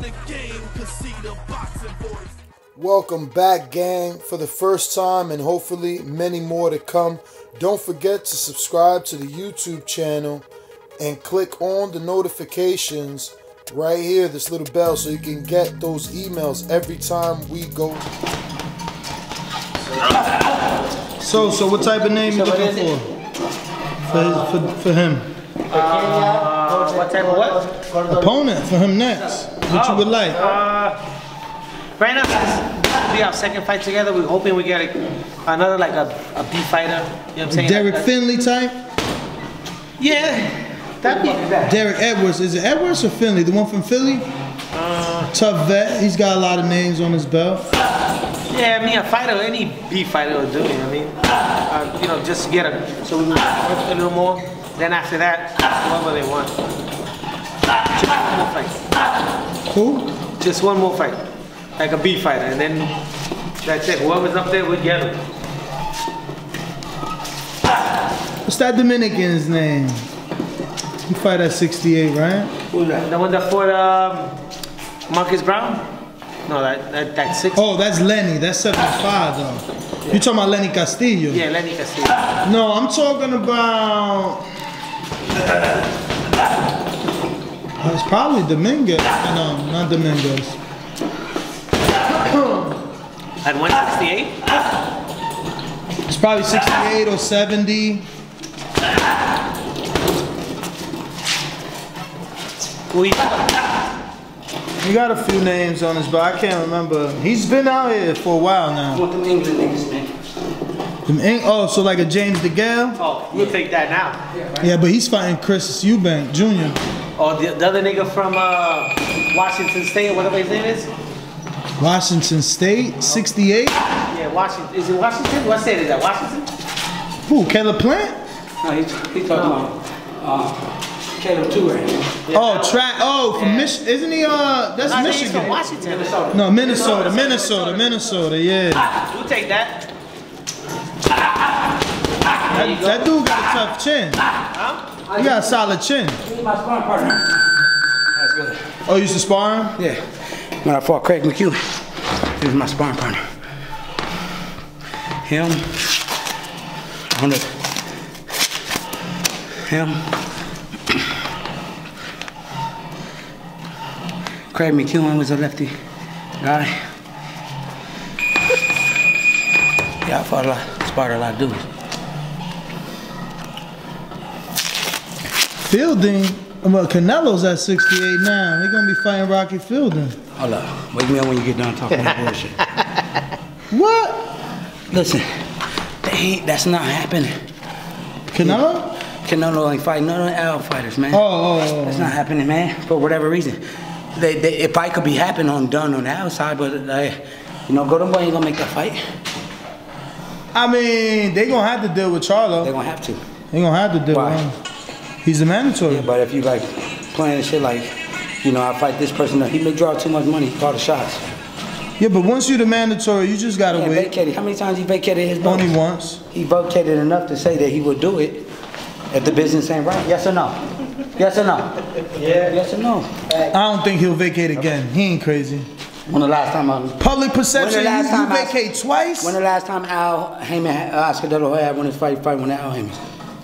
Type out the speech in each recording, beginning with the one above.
the game, cause see the boxing voice. Welcome back, gang, for the first time and hopefully many more to come. Don't forget to subscribe to the YouTube channel and click on the notifications right here, this little bell, so you can get those emails every time we go. So what type of name you looking for him? What type of what? Opponent for him next. What you would like? Right now, since we have second fight together, we're hoping we get another like a B fighter. You know what I'm saying? Derek Finley type? Yeah. That'd be Derek Edwards. Is it Edwards or Finley? The one from Philly? Tough vet. He's got a lot of names on his belt. Yeah, I mean, a fighter, any B fighter will do. You know what I mean? You know, just get a so we can work a little more. Then after that, whoever they want. Just one more fight. Who? Just one more fight. Like a B fighter, and then that's it. Whoever's up there, we get him. What's that Dominican's name? He fight at 68, right? Who's that? The one that fought Marcus Brown? No, that's 6. Oh, that's Lenny. That's 75, though. Yeah. You talking about Lenny Castillo? Yeah, Lenny Castillo. No, I'm talking about... it's probably Dominguez. No, not Dominguez. At 168? It's probably 68 or 70. He got a few names on his, but I can't remember. He's been out here for a while now. What them England niggas, man? Oh, so like a James DeGale? Oh, we'll take that now. Yeah, but he's fighting Chris Eubank Jr. Oh, the other nigga from Washington State, whatever his name is? Washington State, 68? Yeah, Washington. Is it Washington? What state is that? Washington? Who, Caleb Plant? No, he's talking about Caleb Truax. Yeah. Oh, Truax. Oh, from Michigan. Isn't he, that's Michigan. He's from Washington. Minnesota. No, Minnesota, yeah. We'll take that. That dude got a tough chin. Huh? He got a solid chin. He's my sparring partner. That's good. Oh, you used to spar him? Yeah. When I fought Craig McHugh, he was my sparring partner. Him. Craig McHugh was a lefty guy. Yeah, I fought a lot, sparred a lot of dudes. Fielding? Well, Canelo's at 68 now. They're gonna be fighting Rocky Fielding. Hold up. Wake me up when you get done talking that bullshit. What? Listen, that's not happening. Canelo? Canelo ain't fighting none of the Al fighters, man. Oh. That's not happening, man. For whatever reason. If fight could be happening done on the outside, but you know, Golden Boy ain't gonna make that fight. I mean, they gonna have to deal with Charlo. They gonna have to. They gonna have to deal with him. He's a mandatory. Yeah, but if you like playing shit like, you know, I fight this person, he may draw too much money, he call the shots. Yeah, but once you're the mandatory, you just gotta wait. Vacated. How many times he vacated his belt? Only once. He vacated enough to say that he would do it if the business ain't right. Yes or no? Yes or no? Yeah. Yes or no? I don't think he'll vacate again. He ain't crazy. When the last time Public perception, you vacate twice? When the last time Al Heyman, Oscar De La Hoya won his fight with Al Heyman?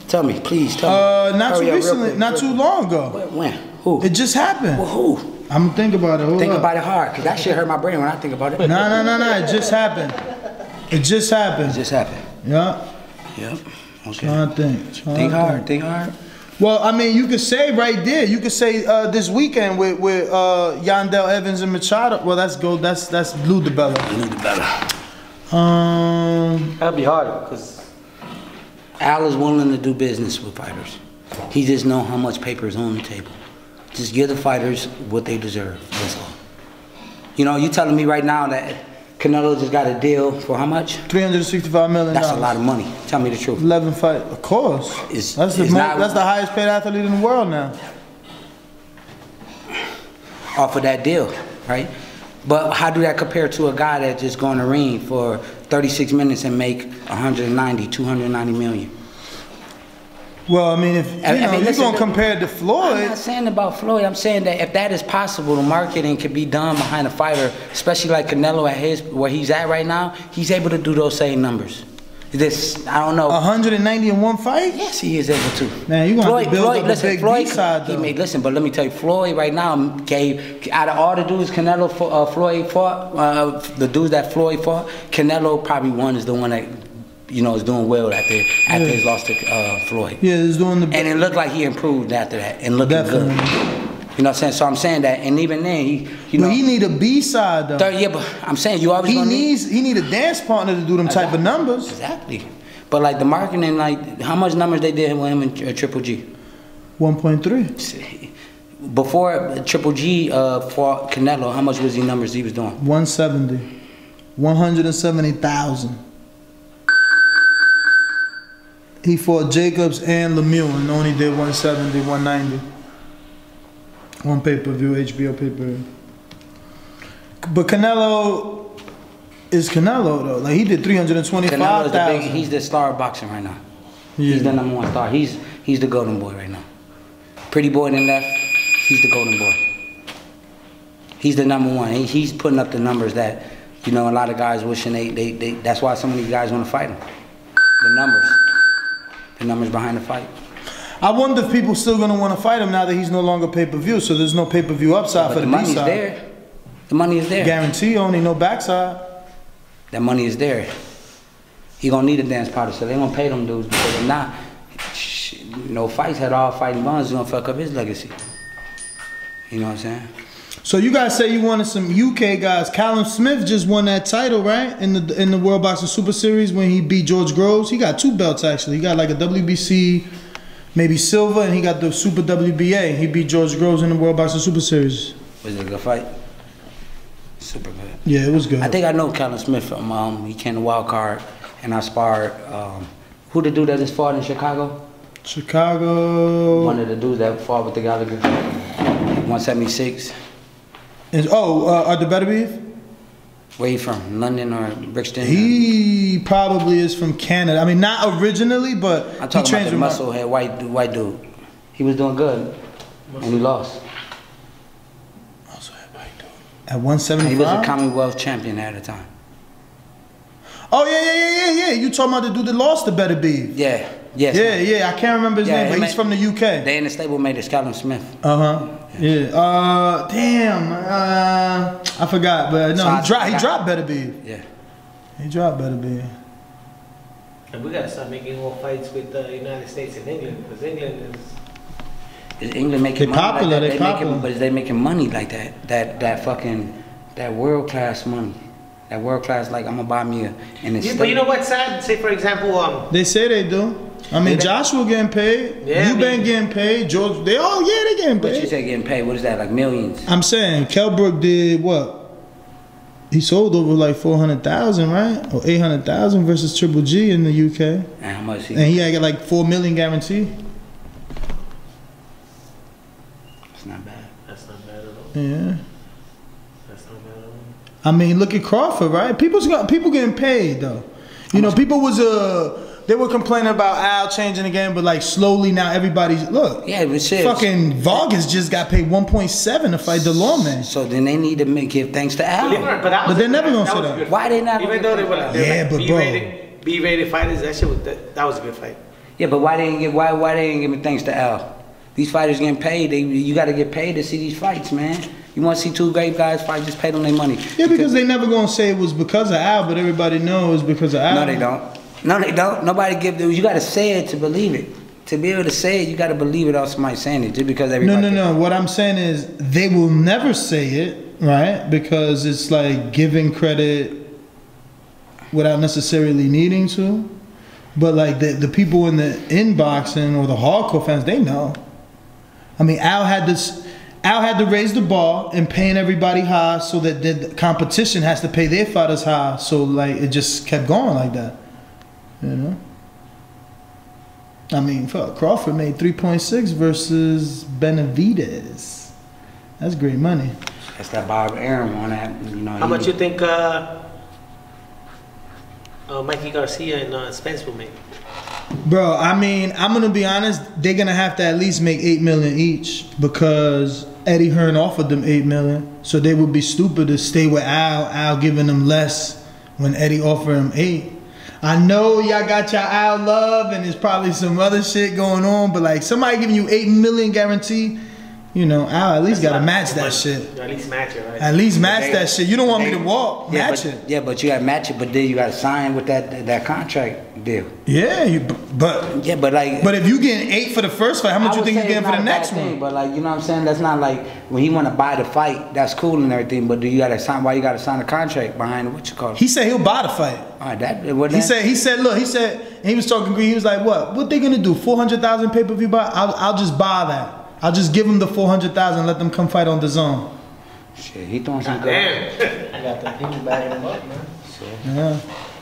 Tell me, please tell me. Not too recently, not too long ago. When? Who? It just happened. Well, who? I'm gonna think about it. Think about it hard, because that shit hurt my brain when I think about it. No. It just happened. It just happened. It just happened. Yeah. Yep. Okay. Trying to think. Think hard. Well, I mean, you could say right there. You could say this weekend with Yandel Evans and Machado. Well, that's Blue DeBella. That'd be hard because Al is willing to do business with fighters. He just know how much paper is on the table. Just give the fighters what they deserve. That's all. You know, you telling me right now that Canelo just got a deal for how much? $365 million. That's a lot of money. Tell me the truth. 11 fights, of course. That's the highest paid athlete in the world now. Off of that deal, right? But how do that compare to a guy that just go in the ring for 36 minutes and make 190, 290 million? Well, I mean, if you're gonna compare it to Floyd. I'm not saying about Floyd. I'm saying that if that is possible, the marketing can be done behind a fighter, especially like Canelo at where he's at right now. He's able to do those same numbers. I don't know. 190 in one fight? Yes, he is able to. Man, you gonna have to build up a big B-side, though. Listen, but let me tell you, Floyd right now gave, out of all the dudes Floyd fought, the dudes that Floyd fought, Canelo probably is the one that, is doing well after his loss to Floyd. Yeah, he's doing the. And it looked like he improved after that and looking good. You know what I'm saying? So I'm saying that, and even then, he need a B-side though. Yeah, but I'm saying you always he need a dance partner to do them type of numbers. Exactly. But like the marketing, like how much numbers they did with him in Triple G? 1.3. Before Triple G fought Canelo, how much was numbers he was doing? 170. 170,000. He fought Jacobs and Lemieux and only did 170, 190. On pay-per-view, HBO pay-per-view. But Canelo is Canelo though. Like he did 325,000. He's the star of boxing right now. Yeah. He's the #1 star. He's the golden boy right now. Pretty boy in the left. He's the golden boy. He's the #1. He's putting up the numbers that a lot of guys wishing they. That's why so many guys want to fight him. The numbers behind the fight. I wonder if people still gonna want to fight him now that he's no longer pay-per-view. So there's no pay-per-view upside for the B-side. The money's there. The money is there. Guarantee only, no backside. That money is there. He gonna need a dance partner, so they gonna pay them dudes because if not, fights had all fighting bonds gonna fuck up his legacy. You know what I'm saying? So you guys say you wanted some UK guys. Callum Smith just won that title, right? In the World Boxing Super Series when he beat George Groves. He got 2 belts actually. He got like a WBC. Maybe silver, and he got the Super WBA. He beat George Groves in the World Boxing Super Series. Was it a good fight? Super good. Yeah, it was good. I think I know Callum Smith from, he came to Wild Card, and I sparred, who the dude that just fought in Chicago? Chicago. One of the dudes that fought with the Gallagher. 176. Are the Better Beef? Where he from? London or Brixton? He probably is from Canada. I mean, not originally, but I'm talking about the muscle-head white dude. He was doing good, and he lost. Muscle-head white dude. At 175? He was a Commonwealth champion at the time. Oh, yeah. You talking about the dude that lost the Better Beef? Yeah. Yes, yeah. I can't remember his name, but he's from the UK. They in the stable made it Callum Smith. Yeah. Damn. I forgot, but no, he dropped Better Beef. Yeah. He dropped Better Beef. And we gotta start making more fights with the United States and England, because England is England making money popular? Like that? They popular. But is they making money like that? That world class money. That world class, like I'm gonna buy me but you know what's sad? Say for example, they say they do. I mean, Joshua getting paid. Eubank getting paid. George, they getting paid. What you say getting paid? What is that? Like millions? I'm saying Kelbrook did what? He sold over like 400,000, right? Or 800,000 versus Triple G in the UK. And how much? And he got like 4 million guarantee. That's not bad. That's not bad at all. Yeah. That's not bad at all. I mean, look at Crawford, right? People getting paid though. People they were complaining about Al changing the game, but like slowly now everybody's but shit. Fucking Vargas just got paid 1.7 to fight Delorme. So then they need to give thanks to Al. But they're never gonna say that. Why they not? Even though they were like, B-rated fighters, that was a good fight. Yeah, but why they ain't giving thanks to Al? These fighters getting paid. You got to get paid to see these fights, man. You want to see 2 great guys fight? Just pay them their money. Yeah, because they never gonna say it was because of Al, but everybody knows because of Al. No, they don't. No, they don't. Nobody give them. You got to say it to believe it. To be able to say it, you got to believe it. Or somebody saying it just because everybody. No. What I'm saying is they will never say it, right? Because it's like giving credit without necessarily needing to. But like the people in the boxing or the hardcore fans, they know. I mean, Al had to raise the bar and paying everybody high so that the competition has to pay their fighters high. So like it just kept going like that. You know? I mean, fuck, Crawford made 3.6 versus Benavidez. That's great money. That's that Bob Arum on that. How much you think Mikey Garcia and Spence will make? Bro, I mean, I'm gonna be honest. They're gonna have to at least make $8 million each because Eddie Hearn offered them $8 million. So they would be stupid to stay with Al. Al giving them less when Eddie offered him 8. I know y'all got your Al love and there's probably some other shit going on, but like somebody giving you $8 million guarantee, you know, Al at least gotta match that shit. At least match it, right? At least match that shit. You don't want me to walk, match it. Yeah, but you gotta match it. But then you gotta sign with that contract deal. Yeah, but if you getting 8 for the first fight, how much you think you getting for the next one? But like, you know what I'm saying? That's not like when he want to buy the fight. That's cool and everything. But do you gotta sign? Why you gotta sign a contract behind what you call it? He said he'll buy the fight. All right, He said, look, and he was talking green. He was like, what they gonna do? 400,000 pay-per-view buy? I'll just buy that. I'll just give them the 400,000 and let them come fight on the zone. Shit, he throwing some good. I got the people backing him up, man. So, yeah.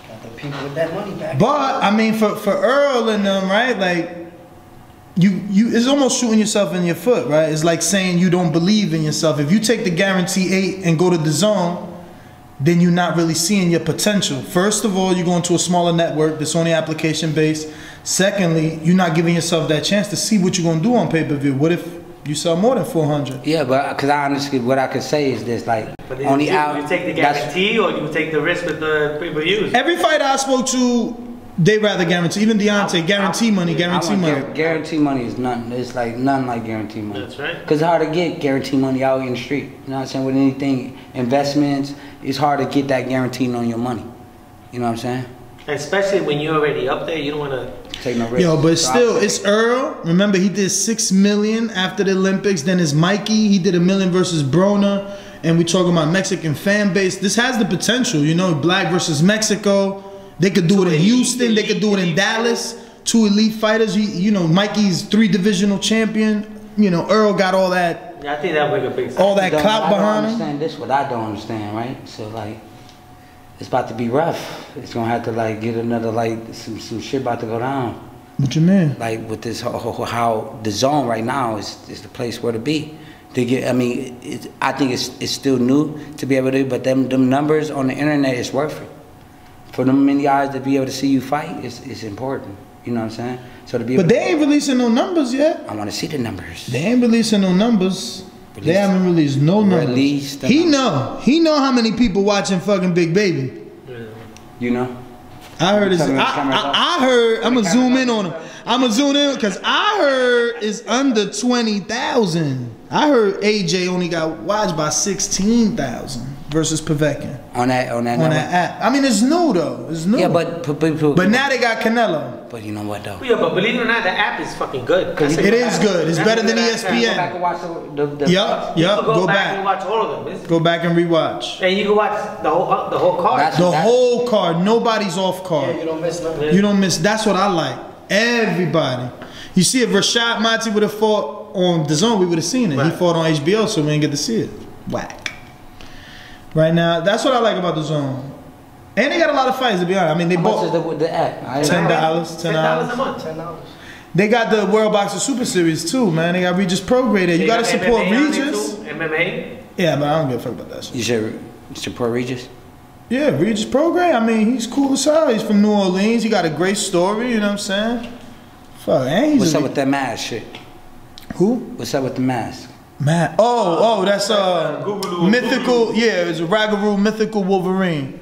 Got the people with that money back. But I mean, for Earl and them, right? Like, you it's almost shooting yourself in your foot, right? It's like saying you don't believe in yourself. If you take the guarantee 8 and go to the zone, then you're not really seeing your potential. First of all, you're going to a smaller network that's only application based. Secondly, you're not giving yourself that chance to see what you're going to do on pay-per-view. What if you sell more than 400? Yeah, but because I honestly, what I could say is this, like, only out. You take the guarantee or you take the risk with the pay-per-views? Every fighter I spoke to, they rather guarantee. Even Deontay, guarantee money. Guarantee money is nothing. It's like nothing like guarantee money. That's right. Because it's hard to get guarantee money out in the street. You know what I'm saying? With anything, investments, it's hard to get that guarantee on your money. You know what I'm saying? Especially when you're already up there, you don't want to take no risk. Yo, but still, it's Earl. Remember, he did $6 million after the Olympics. Then it's Mikey. He did $1 million versus Broner. And we talking about Mexican fan base. This has the potential, you know, Black versus Mexico. They could do it in Houston. They could do it in Dallas. 2 elite fighters. You know, Mikey's 3 divisional champion. You know, Earl got all that. Yeah, I think that would make a big all that clout behind him. I don't understand this. What I don't understand, right? So like, it's about to be rough. It's gonna have to like get another like some shit about to go down. What you mean? Like with this how the zone right now is the place where to be. To get, I mean, I think it's still new to be able to, but them numbers on the internet is worth it. For them many eyes to be able to see you fight, it's important. You know what I'm saying? So to be. But they ain't releasing no numbers yet. I want to see the numbers. They ain't releasing no numbers. They haven't released no numbers. He know how many people watching fucking Big Baby. You know. I heard it's. I heard. I'm gonna zoom in on him. I'm gonna zoom in because I heard it's under 20,000. I heard AJ only got watched by 16,000 versus Povetkin on that app. I mean, it's new though. It's new. Yeah, but now they got Canelo. But you know what though? Yeah, but believe it or not, the app is fucking good. It is good. It's better than ESPN. Go back and watch the Yep. Go back and watch all of them. Go back and rewatch. And you can watch the whole card. The whole card. Nobody's off card. Yeah, you don't miss nothing. You don't miss. That's what I like. Everybody. You see, if Rashad Mati would have fought on the zone, we would have seen it. Right. He fought on HBO, so we didn't get to see it. Whack. Right now, that's what I like about the zone. And they got a lot of fights, to be honest. I mean, they both. How much is the app? $10. $10 a month. $10. They got the World Boxer Super Series too, man. They got Regis Prograde there. You got to support Regis. MMA? Yeah, but I don't give a fuck about that shit. You should support Regis? Yeah, Regis Prograde. I mean, he's cool as hell. He's from New Orleans. He got a great story, you know what I'm saying? Fuck, and what's up with that mask shit? Who? What's up with the mask? Mask. Oh, that's mythical. Yeah, it's a Ragaroo mythical Wolverine.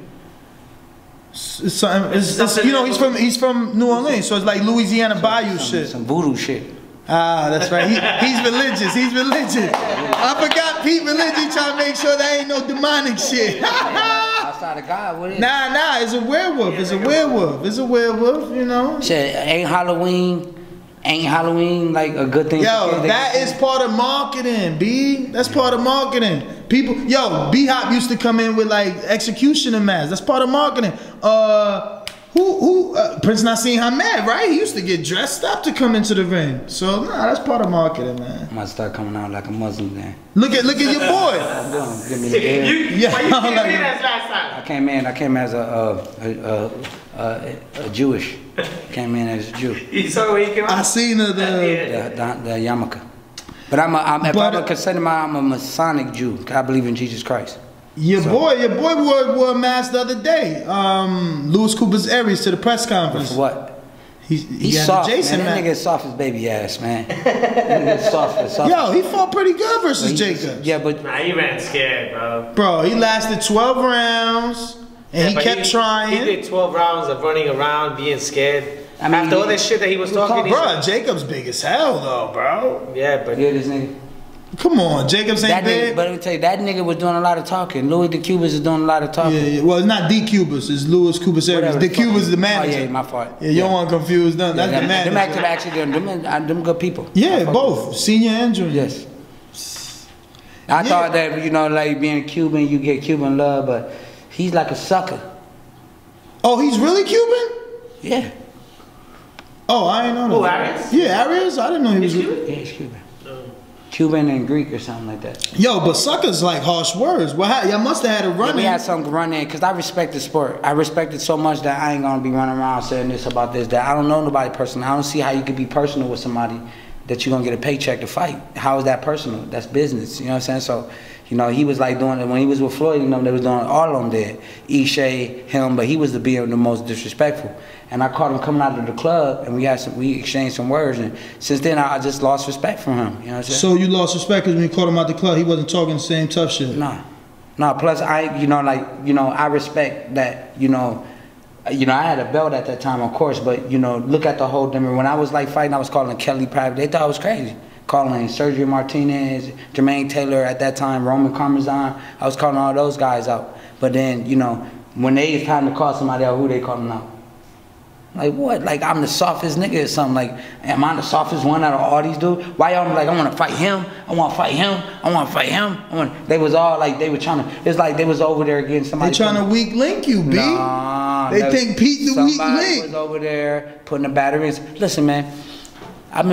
It's you know, he's from New Orleans, so it's like Louisiana Bayou shit. Some voodoo shit. Ah, that's right. He's religious. He's religious. I forgot Pete religious, trying to make sure there ain't no demonic shit. Outside of God, what is it? Nah, it's a werewolf. It's a werewolf. It's a werewolf, you know. Shit, ain't Halloween like a good thing? Yo, that is part of marketing, B. That's part of marketing. People, yo, B-Hop used to come in with like executioner masks. That's part of marketing. Prince Nassim Hamed, right? He used to get dressed up to come into the ring. So nah, that's part of marketing, man. I might start coming out like a Muslim then. Look at your boy. Give me the air. You came in as last time. I came as a Jewish. Came in as a Jew. You saw where he came out? I seen the yarmulke. But I'm a Masonic Jew. I believe in Jesus Christ. Your boy wore a mask the other day. Louis Cooper's Aries to the press conference. For what? He's got soft, the Jason man. That match. nigga soft as baby ass, man. That nigga soft. Yo, he fought pretty good versus Jacobs. Yeah, but Nah, he ran scared, bro. Bro, he lasted 12 rounds and he kept trying. He did 12 rounds of running around, being scared. I mean, after all that shit that he was talking, Bro, Jacobs big as hell though, bro. yeah, but yeah, this nigga. Come on, Jacobs ain't That big. nigga, but let me tell you, that nigga was doing a lot of talking. Louis the Cubas is doing a lot of talking. Yeah. Well, it's not D Cubas, it's Louis Cubas. Whatever The the fuck. Cubas is the manager. Oh yeah, my fault. Yeah, you don't want to confuse them. That's the manager. Them actually, them good people. Yeah, both senior and junior. Yes. I thought that, you know, like being Cuban, you get Cuban love, but he's like a sucker. Oh, he's really Cuban? Yeah. Oh, I ain't know that. Who, Arias? Yeah, Arias. I didn't know he was. Cuban? Yeah, he's Cuban. Cuban and Greek or something like that. Yo, but sucker's like harsh words. Well, y'all must have had a run We in. had some run in because I respect the sport. I respect it so much that I ain't gonna be running around saying this about this, that. I don't know nobody personally. I don't see how you could be personal with somebody that you're gonna get a paycheck to fight. How is that personal? That's business. You know what I'm saying? So, you know, he was like doing it when he was with Floyd. You know, they was doing all of them there. Ishay, him, but he was being the most disrespectful. And I caught him coming out of the club, and we exchanged some words. And since then, I just lost respect from him. You know what I'm saying? So you lost respect because when you caught him out the club, he wasn't talking the same tough shit. Nah. Plus, I respect that. You know, I had a belt at that time, of course. But you know, look at the whole dimmer. When I was like fighting, I was calling Kelly Private. They thought I was crazy. Calling Sergio Martinez, Jermaine Taylor at that time, Roman Carmazan. I was calling all those guys out. But then, you know, when it's time to call somebody out, who they calling out? Like what? Like I'm the softest nigga or something. Like, am I the softest one out of all these dudes? Why y'all like, I want to fight him. I want to fight him. I want to fight him. They was all like, they were trying to. It's like they was over there against somebody. They trying to weak link you, B. Nah, they think Pete the weak somebody link. was over there putting the batteries. Listen, man. I've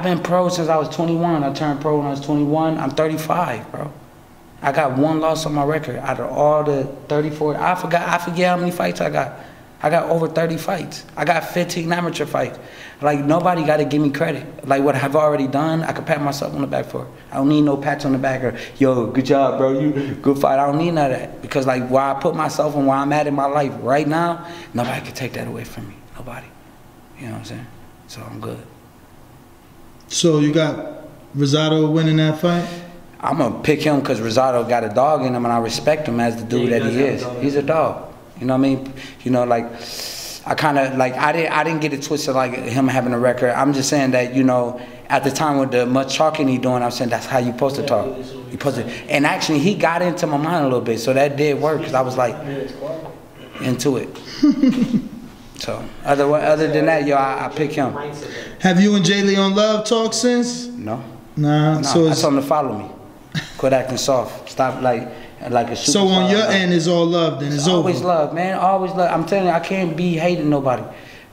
been pro since I was 21. I turned pro when I was 21. I'm 35, bro. I got one loss on my record out of all the 34. I forget how many fights I got. I got over 30 fights. I got 15 amateur fights. Like, nobody got to give me credit. Like, what I've already done, I can pat myself on the back for. I don't need no pats on the back or, yo, good job, bro, you good fight. I don't need none of that. Because, like, where I put myself and where I'm at in my life right now, nobody can take that away from me. Nobody. You know what I'm saying? So, I'm good. So, you got Rosado winning that fight? I'm going to pick him because Rosado got a dog in him, and I respect him as the dude that he is. He's a dog. You know what I mean? You know, like, I kind of, like, I didn't get it twisted like him having a record. I'm just saying that, you know, at the time with the much talking he doing, I'm saying that's how you supposed to talk. You supposed to, and actually, he got into my mind a little bit, so that did work because I was, like, into it. So, other than that, yo, I pick him. Have you and Jay Leon Love talked since? No. Nah. So I told him to follow me. Quit acting soft. Stop, like a superstar. So on your end, it's all love, then it's over. Always love, man. Always love. I'm telling you, I can't be hating nobody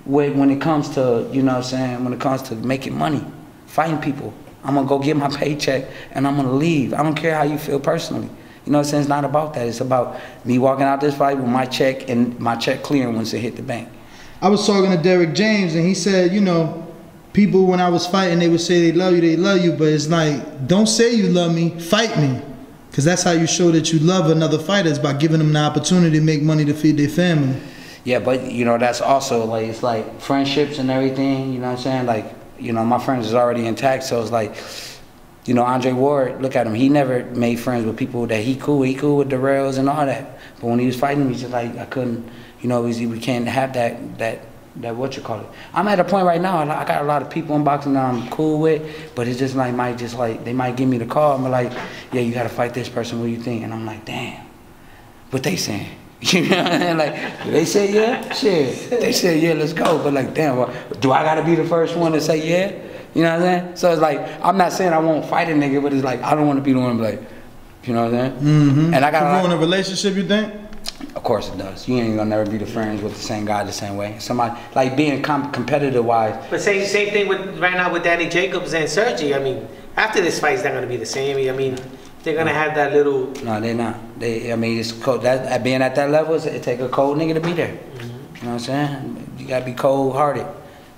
when it comes to, you know what I'm saying, when it comes to making money, fighting people. I'm going to go get my paycheck and I'm going to leave. I don't care how you feel personally. You know what I'm saying? It's not about that. It's about me walking out this fight with my check and my check clearing once it hit the bank. I was talking to Derek James and he said, you know, people when I was fighting, they would say they love you, but it's like, don't say you love me, fight me. Because that's how you show that you love another fighter, is by giving them the opportunity to make money to feed their family. Yeah, but, you know, that's also, like, it's like friendships and everything, you know what I'm saying? Like, you know, my friends is already intact, so it's like, you know, Andre Ward, look at him. He never made friends with people that he cool with the rails and all that. But when he was fighting, he's just like, I couldn't, you know, we can't have that what you call it. I'm at a point right now, I got a lot of people in boxing that I'm cool with, but it's just like, they might give me the call and be like, yeah, you got to fight this person, what do you think? And I'm like, damn, what they saying? You know what I mean? Like, they say yeah? Shit. They say yeah, let's go. But like, damn, well, do I got to be the first one to say yeah? You know what I'm saying? So it's like, I'm not saying I won't fight a nigga, but it's like, I don't want to be the one to be like, you know what I'm saying? Mm-hmm. And I got to ruin a relationship, you think? Of course it does. You ain't gonna never be the friends with the same guy the same way. Somebody like being competitive wise. But same thing with right now with Danny Jacobs and Sergi. I mean, after this fight, it's not gonna be the same. I mean, they're gonna have that little. No, they're not. I mean, it's cold. That being at that level, it take a cold nigga to be there. Mm-hmm. You know what I'm saying? You gotta be cold hearted,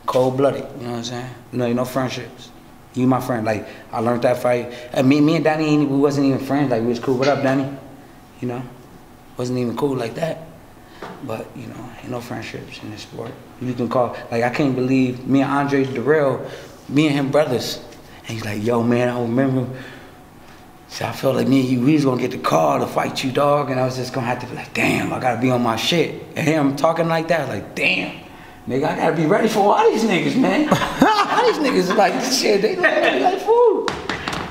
cold blooded. You know what I'm saying? You know friendships. You my friend. Like I learned that fight. And me and Danny, we wasn't even friends. Like we was cool. What up, Danny? You know. Wasn't even cool like that. But, you know, ain't no friendships in this sport. You can call, like, I can't believe me and Andre DeGale, me and him brothers. And he's like, yo, man, I remember. So I felt like me and you, we was gonna get the call to fight you, dog. And I was just gonna have to be like, damn, I gotta be on my shit. And him talking like that, like, damn, nigga, I gotta be ready for all these niggas, man. All these niggas are like, shit, they like food.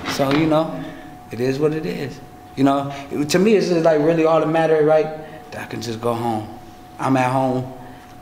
So, you know, it is what it is. You know, to me, it's just like really all that matters, right? That I can just go home. I'm at home.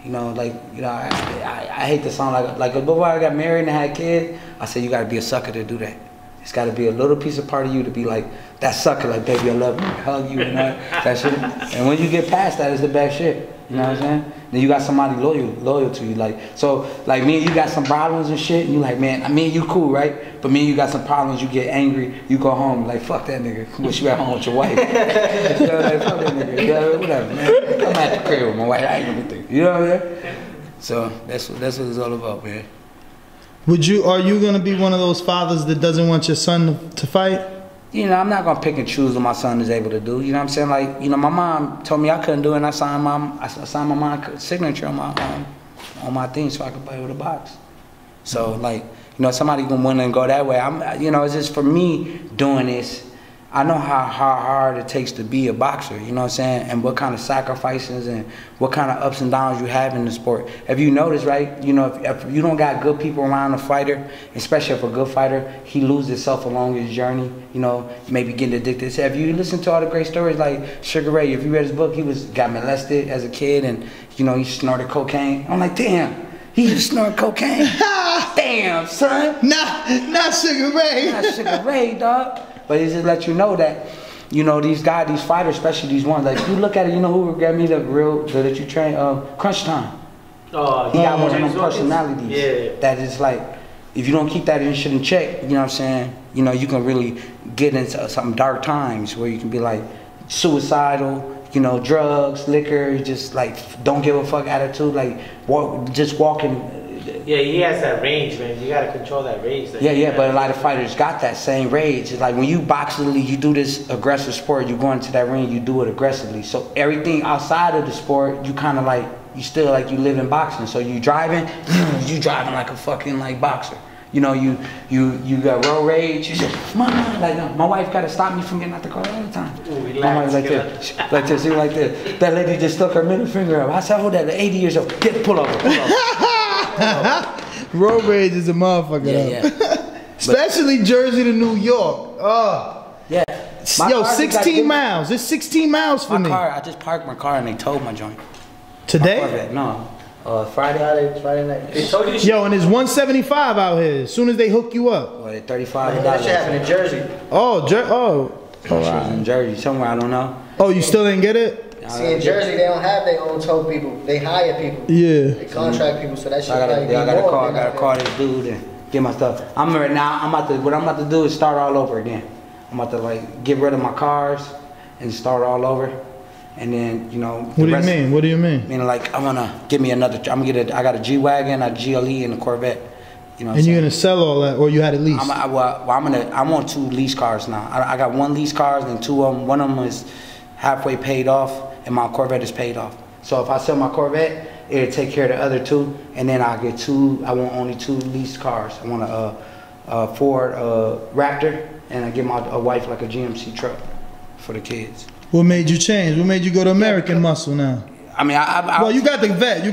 You know, like, you know, I hate to sound like before I got married and had kids, I said, you gotta be a sucker to do that. It's gotta be a little piece of part of you to be like, that sucker, like, baby, I love you, hug you, and that shit. And when you get past that, it's the best shit. You know what I'm saying? Then you got somebody loyal to you. Like, so, like, me and you got some problems and shit, and you like, man, me and you cool, right? But me and you got some problems, you get angry, you go home, like, fuck that nigga. Wish you at home with your wife. You know, like, fuck that nigga. Yeah, whatever, man. I'm at the crib with my wife, I ain't gonna think. You know what I'm saying? So, that's what it's all about, man. Are you gonna be one of those fathers that doesn't want your son to fight? You know, I'm not gonna pick and choose what my son is able to do. You know what I'm saying? Like, you know, my mom told me I couldn't do it, and I signed my mom's signature on my thing so I could play with a box. So, like, you know, somebody gonna want to go that way. You know, it's just for me doing this. I know how hard it takes to be a boxer, you know what I'm saying? And what kind of sacrifices and what kind of ups and downs you have in the sport. If you notice, right, you know, if you don't got good people around a fighter, especially if a good fighter, he loses himself along his journey, you know, maybe getting addicted. So if you listen to all the great stories like Sugar Ray, if you read his book, he got molested as a kid and, you know, he snorted cocaine. I'm like, damn, he just snorted cocaine? Damn, son. Not Sugar Ray. Not Sugar Ray, dog. But it just let you know that, you know, these guys, these fighters, especially these ones, like, you look at it, you know who got me that you train, Crunch Time. Oh, he got one of them personalities that is like, if you don't keep that shit in check, you know what I'm saying, you know, you can really get into some dark times where you can be like suicidal, you know, drugs, liquor, just like don't give a fuck attitude, like just walking. Yeah, he has that range, man. You gotta control that rage. Yeah, but a lot of fighters got that same rage. It's like when you boxingly, you do this aggressive sport, you go into that ring, you do it aggressively. So everything outside of the sport, you kind of like, you still like you live in boxing. So you driving, you driving like a fucking like boxer. You know, you got road rage. You say, Mom, like, no, my wife gotta stop me from getting out the car all the time. Ooh, my wife's like this, like this, like this. That lady just stuck her middle finger up. I said, hold that, 80 years old, pull over. Road rage is a motherfucker. Yeah. Especially Jersey to New York. Oh. Yeah. Yo, 16 miles. It's 16 miles for me. I just parked my car and they towed my joint. Today? No. Friday night. They told you. Yo, and it's 175 out here. As soon as they hook you up. Well, $35. That shit happened in Jersey. In Jersey, somewhere, I don't know. Oh, you still didn't get it? See, in Jersey, they don't have their own tow people. They hire people. Yeah. They contract people, so that shit I gotta call this dude and get my stuff. What I'm about to do is start all over again. I'm about to like get rid of my cars and start all over. And then, you know. What do you mean? What do you mean? Meaning like I wanna give me another. I got a G-Wagon, a GLE, and a Corvette. You know. And you're gonna sell all that, or you had it leased? I want 2 lease cars now. I got 1 lease cars and 2 of them. One of them is halfway paid off, and my Corvette is paid off. So if I sell my Corvette, it'll take care of the other 2, and then I'll get 2. I want only 2 leased cars. I want a Ford Raptor, and I give my wife like a GMC truck for the kids. What made you change? What made you go to American Muscle now? I mean, well, you got the vet,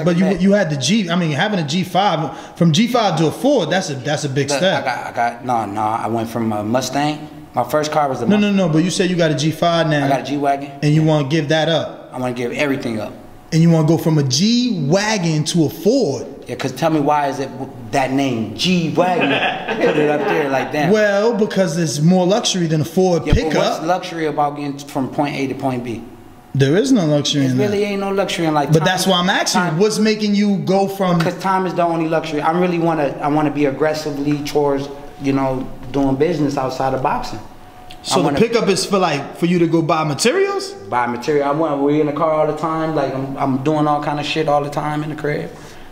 but you had the G. I mean, having a G5 from G5 to a Ford, that's a big step. I went from a Mustang. My first car was a Mustang. No, but you said you got a G5 now. I got a G-Wagon. And you want to give that up. I want to give everything up. And you want to go from a G-Wagon to a Ford. Yeah, because tell me why is it that name, G-Wagon, put it up there like that? Well, because it's more luxury than a Ford pickup. But what's luxury about getting from point A to point B? There is no luxury in that. There really ain't no luxury in like. But that's why I'm asking you, what's making you go from? Because time is the only luxury. I really want to be aggressively towards, you know, doing business outside of boxing. So the pickup is for you to go buy materials? Buy material. We're in the car all the time. Like I'm doing all kind of shit all the time in the crib,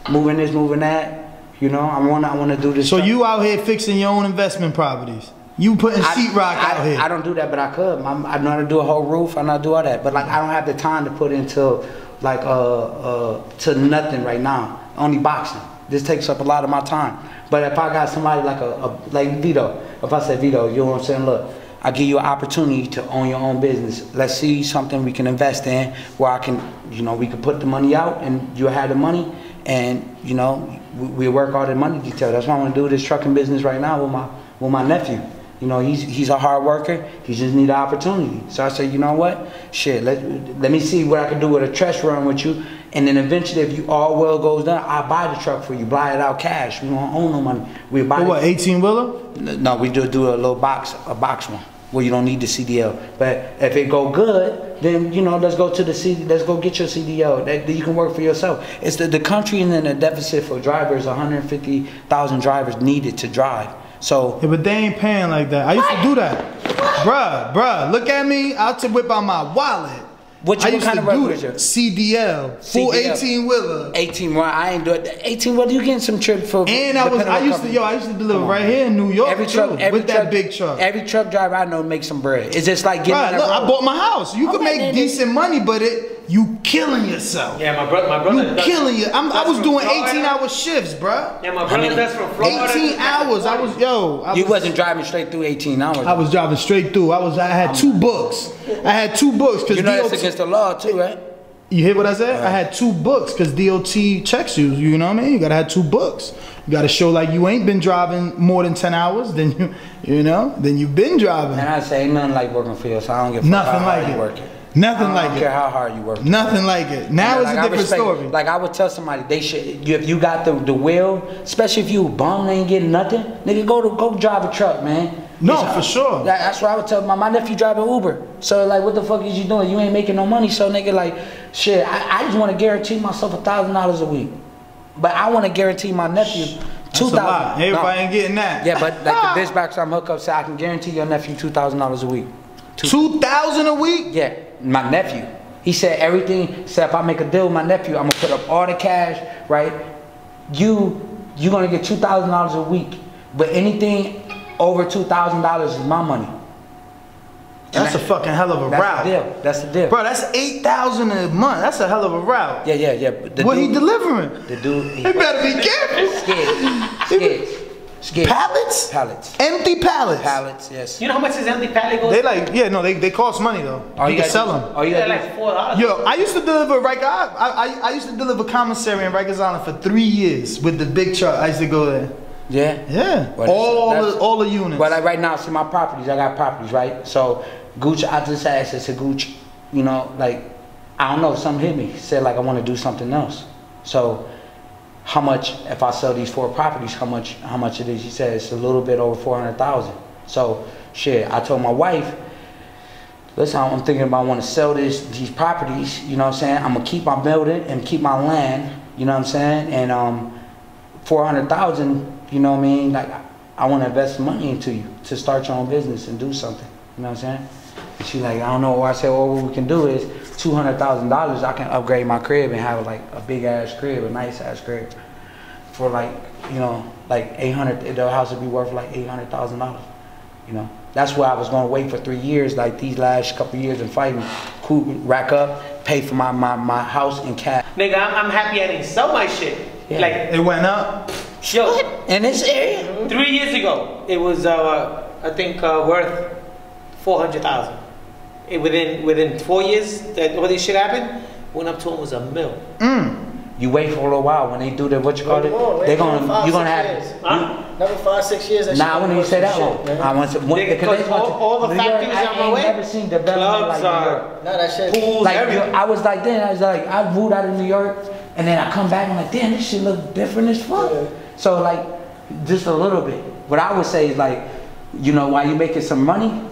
moving this, moving that. You know, I wanna do this. So you out here fixing your own investment properties? You putting sheetrock out here. I don't do that, but I could. I know how to do a whole roof. I know how to do all that, but like I don't have the time to put into like to nothing right now. Only boxing. This takes up a lot of my time. But if I got somebody like Vito, if I said Vito, you know what I'm saying? Look, I give you an opportunity to own your own business. Let's see something we can invest in where I can, you know, we can put the money out and you have the money, and you know we work all the money detail. That's why I want to do this trucking business right now with my nephew. You know, he's a hard worker. He just need an opportunity. So I said, you know what? Shit, let me see what I can do with a test run with you. And then eventually, if you all well goes down, I'll buy the truck for you. Buy it out cash. We don't own no money. We buy what, 18-wheeler? No, we do a little box one where you don't need the CDL. But if it go good, then you know, let's go to the let's go get your CDL. That you can work for yourself. It's the country is in a deficit for drivers. 150,000 drivers needed to drive. So yeah, but they ain't paying like that. I used to do that. Bruh, look at me. I used to whip out my wallet. What kind of do it. CDL, full 18-wheeler. 18, well, I ain't do it. 18, well, you getting some trip for? And I used to deliver right here in New York with that big truck. Every truck driver I know makes some bread. It's just like getting. Right, look, I bought my house. You can make decent money, but you killing yourself. Yeah, my brother. You killing you. I was doing 18-hour shifts, bro. Yeah, my brother does from Florida. 18 hours. You wasn't driving straight through 18 hours. I was driving straight through. I had 2 books. I had 2 books because you know that's against the law too, right? You hear what I said? Right. I had 2 books because DOT checks you. You know what I mean? You gotta have 2 books. You gotta show like you ain't been driving more than 10 hours. Then then you've been driving. And I say ain't nothing like working for you, so I don't give a nothing like it. Working. Nothing like it. I don't care how hard you work. Nothing like it. Now it's a different story. Like I would tell somebody, they should. If you got the will, especially if you bum, ain't getting nothing, nigga, go drive a truck, man. No, for sure. That's what I would tell my nephew driving Uber. So like, what the fuck is you doing? You ain't making no money. So nigga, like, shit. I just want to guarantee myself $1,000 a week, but I want to guarantee my nephew $2,000. Everybody ain't getting that. Yeah, but like the bitch box I'm hooked up say I can guarantee your nephew $2,000 a week. $2,000 a week? Yeah, my nephew. He said everything. Said if I make a deal with my nephew, I'm gonna put up all the cash. Right? You gonna get $2,000 a week, but anything over $2,000 is my money. That's a fucking hell of a route. That's the deal. Bro, that's $8,000 a month. That's a hell of a route. Yeah. What he delivering? The dude. He better be careful. Skids. Pallets? Pallets. Empty pallets? Pallets, yes. You know how much this empty pallet goes? They cost money though. You can sell them. Oh, you got like $4. Yo, I used to deliver I used to deliver commissary in Rikers Island for 3 years with the big truck. I used to go there. Yeah. All the units. But like right now, see my properties. I got properties, right? So Gooch, I just asked, I said, Gooch, you know, like, I don't know, something hit me. He said like I want to do something else. So how much if I sell these 4 properties? How much it is? He said it's a little bit over 400,000. So shit, I told my wife, listen, I'm thinking about I want to sell these properties. You know what I'm saying? I'm gonna keep my building and keep my land. You know what I'm saying? And 400,000. You know what I mean? Like I want to invest money into you to start your own business and do something. You know what I'm saying? And she's like, I don't know. I said, well, what we can do is $200,000. I can upgrade my crib and have like a big ass crib, a nice ass crib, for like, you know, like 800. The house would be worth like $800,000. You know, that's why I was gonna wait for 3 years, like these last couple years and fighting, rack up, pay for my house in cash. Nigga, I'm happy I didn't sell my shit. Yeah. Like it went up. Yo, in this area? 3 years ago, it was I think worth 400,000. Within 4 years that all this shit happened, went up to almost $1 million. You wait for a little while when they do the you're gonna have Never 5, 6 years. Nah, I wouldn't even say that long. I want to because all the factories on my way. I ain't never seen development like New York. No, that shit. Pools, like everything. I was like I moved out of New York and then I come back and I'm like, damn, this shit look different as fuck. Yeah. So like just a little bit. What I would say is like, you know, while you making some money.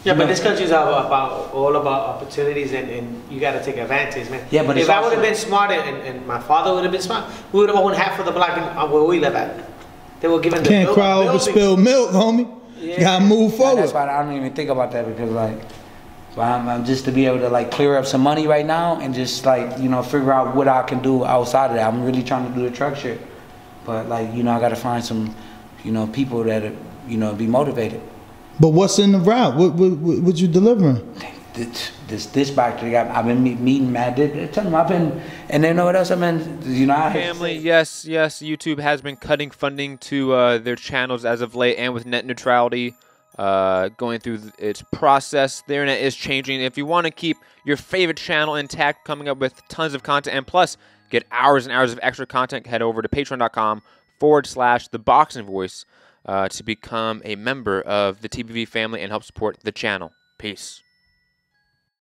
Yeah, but this country is all about opportunities and you got to take advantage, man. Yeah, but if I would have been smart and my father would have been smart, we would have owned half of the block where we live at. They were given the can't cry over spilled milk, homie. Yeah. You gotta move forward. That's why I don't even think about that because like, I'm just to be able to like clear up some money right now and just like, you know, figure out what I can do outside of that. I'm really trying to do the truck shit, but like, you know, I gotta find some, you know, people that, you know, be motivated. But what's in the route? What you delivering? This dispatcher guy, I've been meeting Matt. Tell him I've been, and then know what else I've been. You know, Family, yes. YouTube has been cutting funding to their channels as of late, and with net neutrality going through its process, the internet is changing. If you want to keep your favorite channel intact, coming up with tons of content, and plus get hours and hours of extra content, head over to patreon.com/ThaBoxingVoice to become a member of the TBV family and help support the channel. Peace.